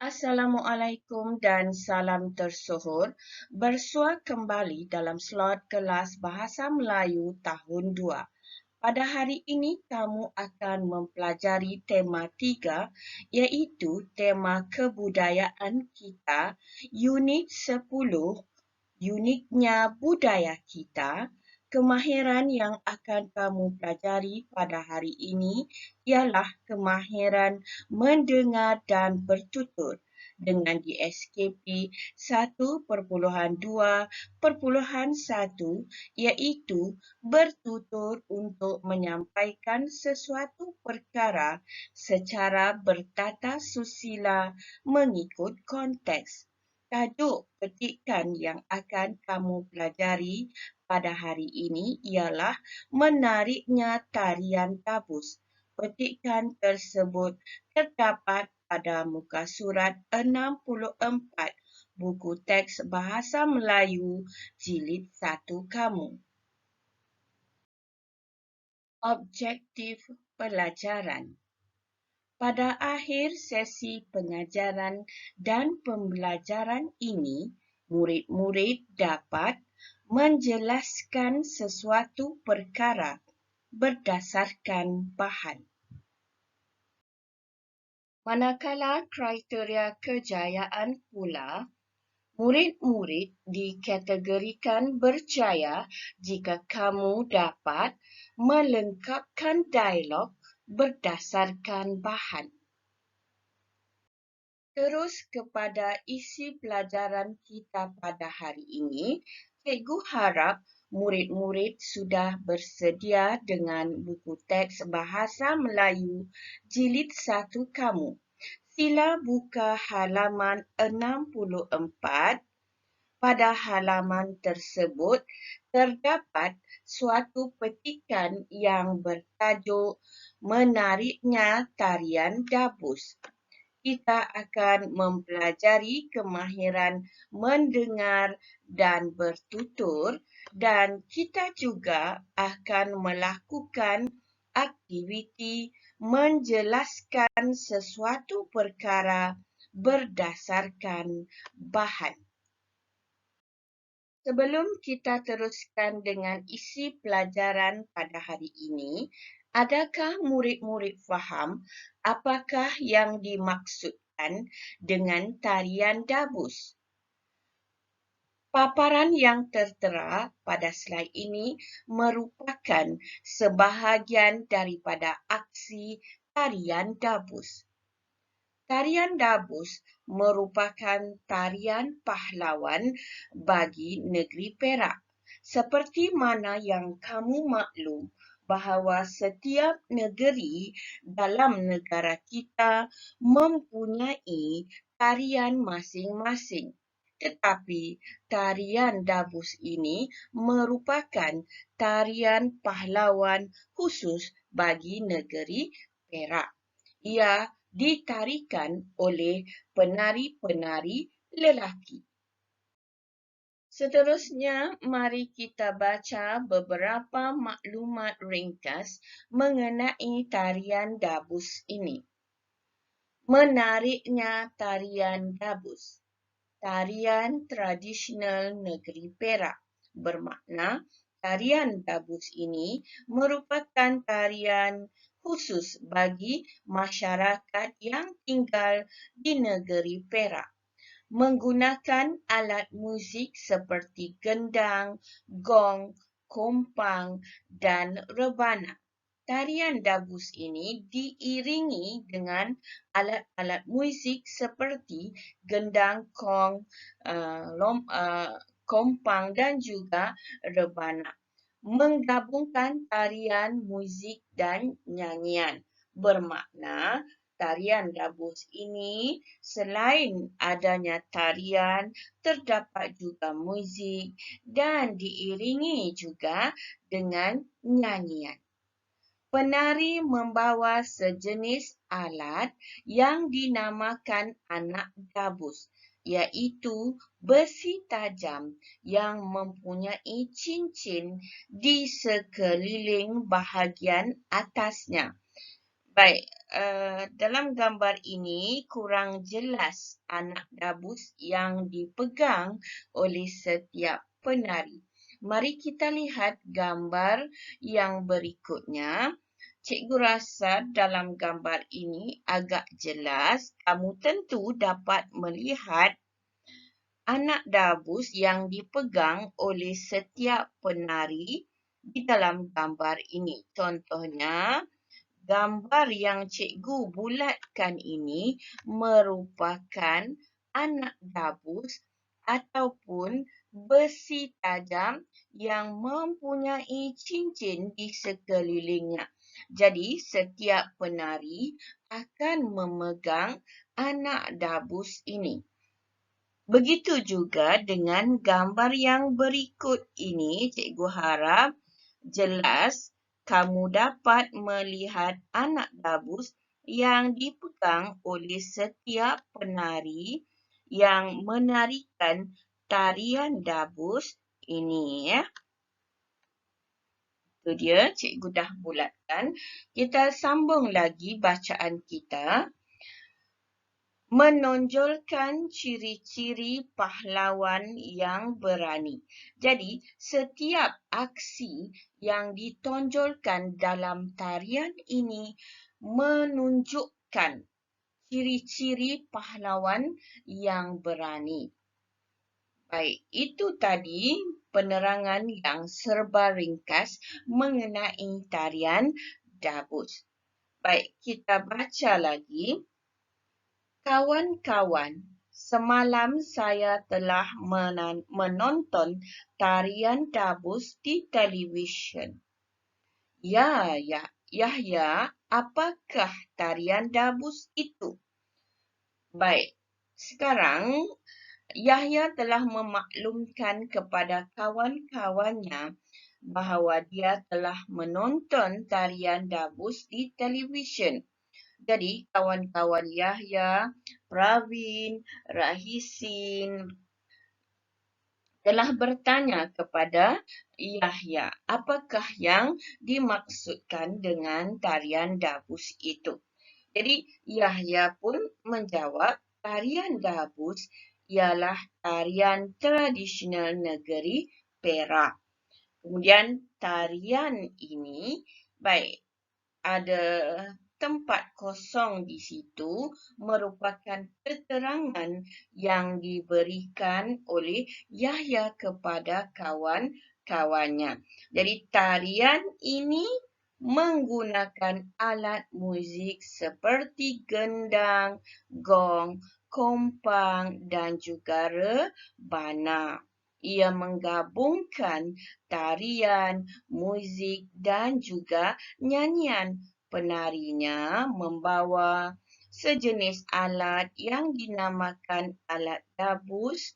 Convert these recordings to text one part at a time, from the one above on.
Assalamualaikum dan salam tersohor. Bersua kembali dalam slot kelas Bahasa Melayu tahun 2. Pada hari ini kamu akan mempelajari tema 3 iaitu tema kebudayaan kita, unit 10, uniknya budaya kita. Kemahiran yang akan kamu pelajari pada hari ini ialah kemahiran mendengar dan bertutur dengan di SKP 1.2.1 iaitu bertutur untuk menyampaikan sesuatu perkara secara bertata susila mengikut konteks. Tajuk petikan yang akan kamu pelajari pada hari ini ialah menariknya tarian gabus. Petikan tersebut terdapat pada muka surat 64 buku teks Bahasa Melayu jilid 1 kamu. Objektif pelajaran. Pada akhir sesi pengajaran dan pembelajaran ini, murid-murid dapat menjelaskan sesuatu perkara berdasarkan bahan. Manakala kriteria kejayaan pula, murid-murid dikategorikan berjaya jika kamu dapat melengkapkan dialog berdasarkan bahan. Terus kepada isi pelajaran kita pada hari ini, cikgu harap murid-murid sudah bersedia dengan buku teks Bahasa Melayu jilid 1 kamu. Sila buka halaman 64. Pada halaman tersebut terdapat suatu petikan yang bertajuk menariknya tarian gabus. Kita akan mempelajari kemahiran mendengar dan bertutur dan kita juga akan melakukan aktiviti menjelaskan sesuatu perkara berdasarkan bahan. Sebelum kita teruskan dengan isi pelajaran pada hari ini, adakah murid-murid faham apakah yang dimaksudkan dengan tarian gabus? Paparan yang tertera pada slide ini merupakan sebahagian daripada aksi tarian gabus. Tarian gabus merupakan tarian pahlawan bagi negeri Perak. Seperti mana yang kamu maklum bahawa setiap negeri dalam negara kita mempunyai tarian masing-masing. Tetapi tarian gabus ini merupakan tarian pahlawan khusus bagi negeri Perak. Ia ditarikan oleh penari-penari lelaki. Seterusnya, mari kita baca beberapa maklumat ringkas mengenai tarian gabus ini. Menariknya tarian gabus. Tarian tradisional negeri Perak bermakna tarian gabus ini merupakan tarian khusus bagi masyarakat yang tinggal di negeri Perak. Menggunakan alat muzik seperti gendang, gong, kompang dan rebana. Tarian gabus ini diiringi dengan alat-alat muzik seperti gendang, gong, kompang dan juga rebana. Menggabungkan tarian, muzik dan nyanyian. Bermakna tarian gabus ini selain adanya tarian, terdapat juga muzik dan diiringi juga dengan nyanyian. Penari membawa sejenis alat yang dinamakan anak gabus, iaitu besi tajam yang mempunyai cincin di sekeliling bahagian atasnya. Baik, dalam gambar ini kurang jelas anak dabus yang dipegang oleh setiap penari. Mari kita lihat gambar yang berikutnya. Cikgu rasa dalam gambar ini agak jelas. Kamu tentu dapat melihat anak dabus yang dipegang oleh setiap penari di dalam gambar ini. Contohnya, gambar yang cikgu bulatkan ini merupakan anak dabus ataupun besi tajam yang mempunyai cincin di sekelilingnya. Jadi, setiap penari akan memegang anak dabus ini. Begitu juga dengan gambar yang berikut ini, cikgu harap jelas kamu dapat melihat anak dabus yang dipegang oleh setiap penari yang menarikan tarian dabus ini, ya. Itu dia, cikgu dah bulatkan. Kita sambung lagi bacaan kita. Menonjolkan ciri-ciri pahlawan yang berani. Jadi, setiap aksi yang ditonjolkan dalam tarian ini menunjukkan ciri-ciri pahlawan yang berani. Baik, itu tadi penerangan yang serba ringkas mengenai tarian dabus. Baik, kita baca lagi. Kawan-kawan, semalam saya telah menonton tarian dabus di televisyen. Ya, Yahya, apakah tarian dabus itu? Baik, sekarang Yahya telah memaklumkan kepada kawan-kawannya bahawa dia telah menonton tarian dabus di televisyen. Jadi, kawan-kawan Yahya, Pravin, Rahisin telah bertanya kepada Yahya, apakah yang dimaksudkan dengan tarian dabus itu. Jadi, Yahya pun menjawab, tarian dabus ialah tarian tradisional negeri Perak. Kemudian, tarian ini, baik, ada tempat kosong di situ merupakan keterangan yang diberikan oleh Yahya kepada kawan-kawannya. Jadi tarian ini menggunakan alat muzik seperti gendang, gong, kompang dan juga rebana. Ia menggabungkan tarian, muzik dan juga nyanyian. Penarinya membawa sejenis alat yang dinamakan alat dabus,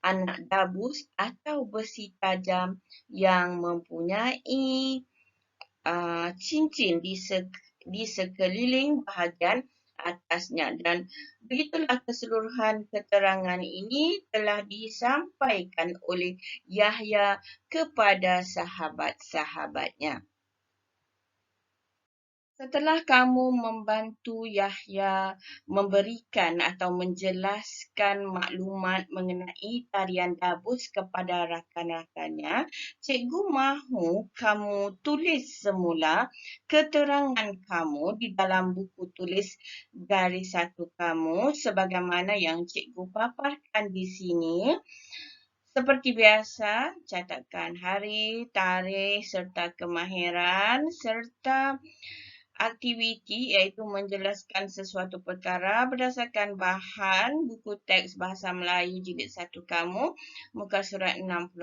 anak dabus atau besi tajam yang mempunyai cincin di sekeliling bahagian atasnya. Dan begitulah keseluruhan keterangan ini telah disampaikan oleh Yahya kepada sahabat-sahabatnya. Setelah kamu membantu Yahya memberikan atau menjelaskan maklumat mengenai tarian dabus kepada rakan-rakannya, cikgu mahu kamu tulis semula keterangan kamu di dalam buku tulis garis satu kamu sebagaimana yang cikgu paparkan di sini. Seperti biasa, catatkan hari, tarikh serta kemahiran serta aktiviti iaitu menjelaskan sesuatu perkara berdasarkan bahan buku teks Bahasa Melayu jilid 1 kamu, muka surat 64.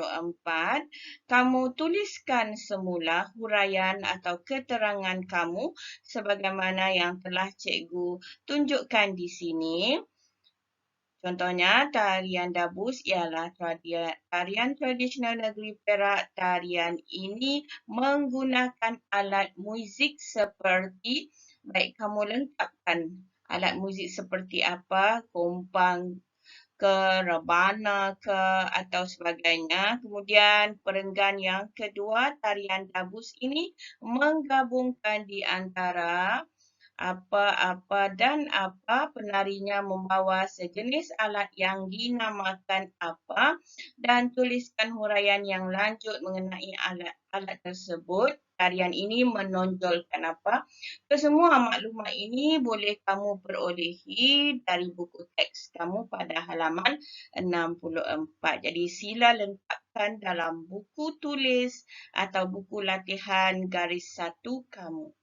Kamu tuliskan semula huraian atau keterangan kamu sebagaimana yang telah cikgu tunjukkan di sini. Contohnya, tarian dabus ialah tarian tradisional negeri Perak. Tarian ini menggunakan alat muzik seperti, baik kamu lengkapkan alat muzik seperti apa, kompang ke, rebana ke atau sebagainya. Kemudian perenggan yang kedua, tarian dabus ini menggabungkan di antara apa dan apa, penarinya membawa sejenis alat yang dinamakan apa, dan tuliskan huraian yang lanjut mengenai alat-alat tersebut. Tarian ini menonjolkan apa? Kesemua maklumat ini boleh kamu perolehi dari buku teks kamu pada halaman 64. Jadi sila lengkapkan dalam buku tulis atau buku latihan garis 1 kamu.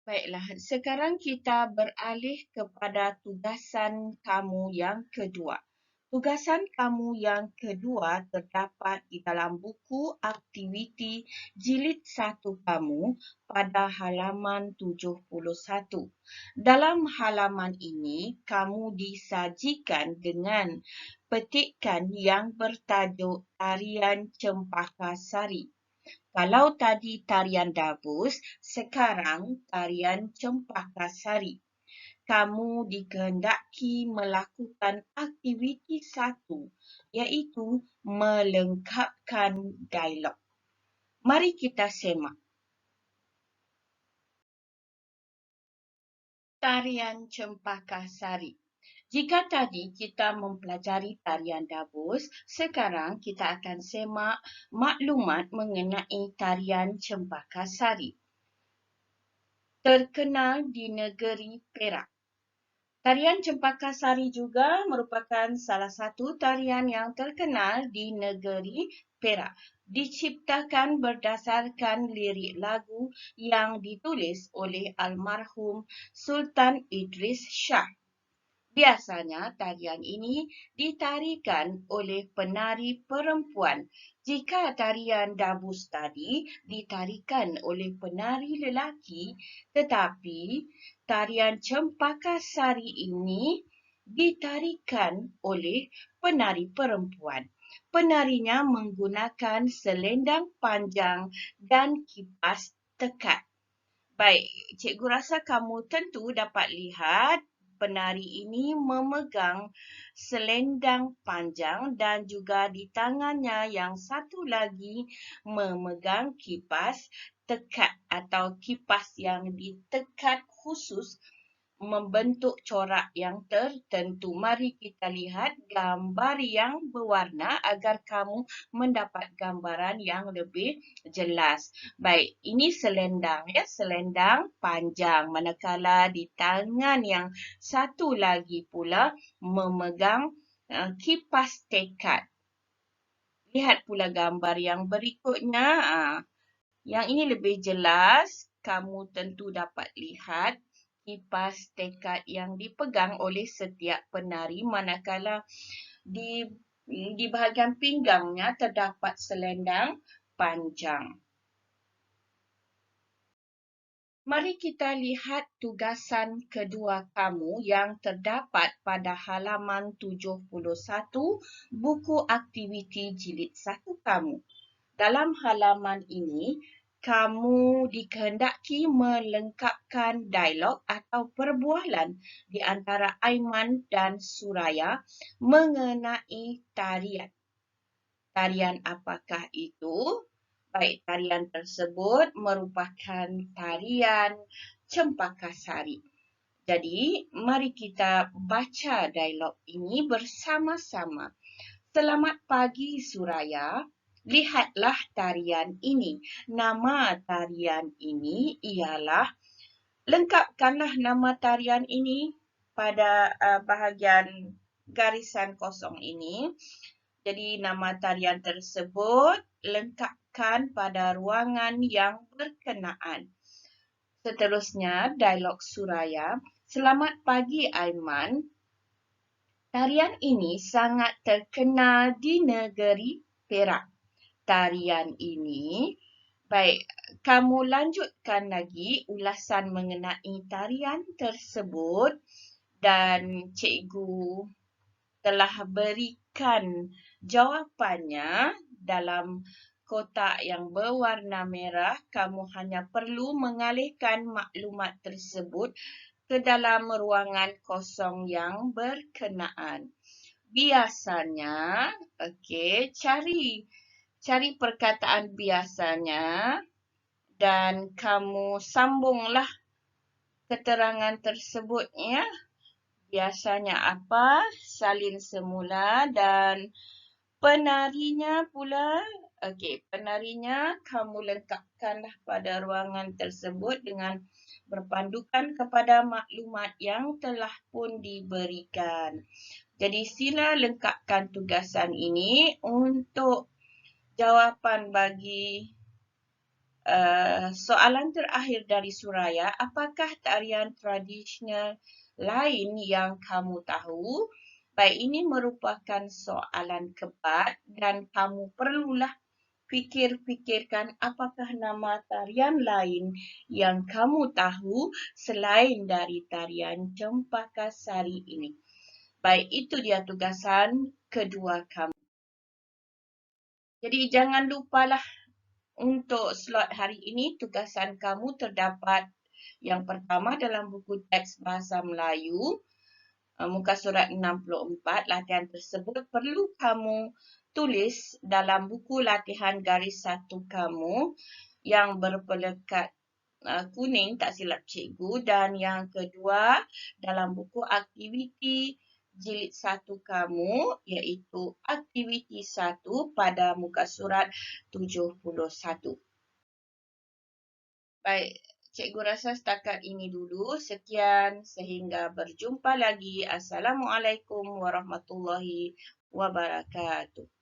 Baiklah, sekarang kita beralih kepada tugasan kamu yang kedua. Tugasan kamu yang kedua terdapat di dalam buku aktiviti jilid 1 kamu pada halaman 71. Dalam halaman ini, kamu disajikan dengan petikan yang bertajuk Tarian Cempaka Sari. Kalau tadi tarian Dabus, sekarang tarian Cempaka Sari. Kamu dikehendaki melakukan aktiviti 1, iaitu melengkapkan dialog. Mari kita semak. Tarian Cempaka Sari. Jika tadi kita mempelajari tarian Dabus, sekarang kita akan semak maklumat mengenai tarian Cempaka Sari. Terkenal di negeri Perak. Tarian Cempaka Sari juga merupakan salah satu tarian yang terkenal di negeri Perak. Diciptakan berdasarkan lirik lagu yang ditulis oleh almarhum Sultan Idris Shah. Biasanya tarian ini ditarikan oleh penari perempuan. Jika tarian Dabus tadi ditarikan oleh penari lelaki, tetapi tarian Cempaka Sari ini ditarikan oleh penari perempuan. Penarinya menggunakan selendang panjang dan kipas tekat. Baik, cikgu rasa kamu tentu dapat lihat penari ini memegang selendang panjang dan juga di tangannya yang satu lagi memegang kipas tekat atau kipas yang ditekat khusus membentuk corak yang tertentu. Mari kita lihat gambar yang berwarna agar kamu mendapat gambaran yang lebih jelas. Baik, ini selendang ya, selendang panjang. Manakala di tangan yang satu lagi pula memegang kipas tekat. Lihat pula gambar yang berikutnya. Yang ini lebih jelas, kamu tentu dapat lihat kipas tekat yang dipegang oleh setiap penari manakala di bahagian pinggangnya terdapat selendang panjang. Mari kita lihat tugasan kedua kamu yang terdapat pada halaman 71 buku aktiviti jilid 1 kamu. Dalam halaman ini, kamu dikehendaki melengkapkan dialog atau perbualan di antara Aiman dan Suraya mengenai tarian. Tarian apakah itu? Baik, tarian tersebut merupakan tarian Cempaka Sari. Jadi, mari kita baca dialog ini bersama-sama. Selamat pagi Suraya. Lihatlah tarian ini. Nama tarian ini ialah, lengkapkanlah nama tarian ini pada bahagian garisan kosong ini. Jadi nama tarian tersebut lengkapkan pada ruangan yang berkenaan. Seterusnya, dialog Suraya. Selamat pagi Aiman. Tarian ini sangat terkenal di negeri Perak. Tarian ini, baik, kamu lanjutkan lagi ulasan mengenai tarian tersebut dan cikgu telah berikan jawapannya dalam kotak yang berwarna merah. Kamu hanya perlu mengalihkan maklumat tersebut ke dalam ruangan kosong yang berkenaan. Biasanya, cari perkataan biasanya dan kamu sambunglah keterangan tersebutnya biasanya apa? Salin semula dan penarinya pula, penarinya kamu lengkapkanlah pada ruangan tersebut dengan berpandukan kepada maklumat yang telah pun diberikan. Jadi sila lengkapkan tugasan ini untuk jawapan bagi soalan terakhir dari Suraya. Apakah tarian tradisional lain yang kamu tahu? Baik, ini merupakan soalan kebat dan kamu perlulah fikir-fikirkan apakah nama tarian lain yang kamu tahu selain dari tarian Cempaka Sari ini. Baik, itu dia tugasan kedua kamu. Jadi jangan lupalah untuk slot hari ini tugasan kamu terdapat yang pertama dalam buku teks Bahasa Melayu, muka surat 64. Latihan tersebut perlu kamu tulis dalam buku latihan garis 1 kamu yang berpelekat kuning, tak silap cikgu. Dan yang kedua dalam buku aktiviti jilid 1 kamu, iaitu aktiviti 1 pada muka surat 71. Baik, cikgu rasa setakat ini dulu. Sekian, sehingga berjumpa lagi. Assalamualaikum warahmatullahi wabarakatuh.